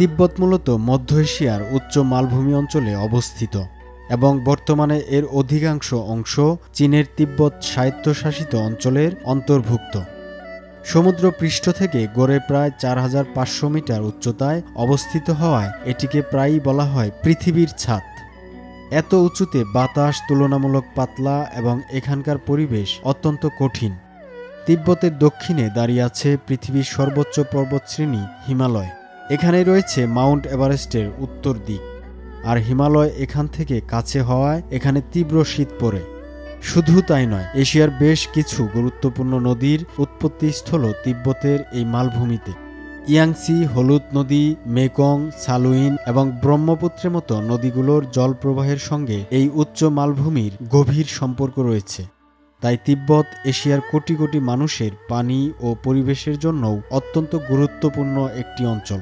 তিব্বত মূলত মধ্য এশিয়ার উচ্চ মালভূমি অঞ্চলে অবস্থিত এবং বর্তমানে এর অধিকাংশ অংশ চীনের তিব্বত স্বায়ত্তশাসিত অঞ্চলের অন্তর্ভুক্ত। সমুদ্র পৃষ্ঠ থেকে গড়ে প্রায় ৪৫০০ মিটার উচ্চতায় অবস্থিত হওয়ায় এটিকে প্রায়ই বলা হয় পৃথিবীর ছাদ। এত উঁচুতে বাতাস তুলনামূলক পাতলা এবং এখানকার পরিবেশ অত্যন্ত কঠিন। তিব্বতের দক্ষিণে দাঁড়িয়ে আছে পৃথিবীর সর্বোচ্চ পর্বতশ্রেণী হিমালয়। এখানে রয়েছে মাউন্ট এভারেস্টের উত্তর দিক, আর হিমালয় এখান থেকে কাছে হওয়ায় এখানে তীব্র শীত পড়ে। শুধু তাই নয়, এশিয়ার বেশ কিছু গুরুত্বপূর্ণ নদীর উৎপত্তিস্থলও তিব্বতের এই মালভূমিতে। ইয়াংসি, হলুদ নদী, মেকং, সালুইন এবং ব্রহ্মপুত্রের মতো নদীগুলোর জলপ্রবাহের সঙ্গে এই উচ্চ মালভূমির গভীর সম্পর্ক রয়েছে। তাই তিব্বত এশিয়ার কোটি কোটি মানুষের পানি ও পরিবেশের জন্যও অত্যন্ত গুরুত্বপূর্ণ একটি অঞ্চল।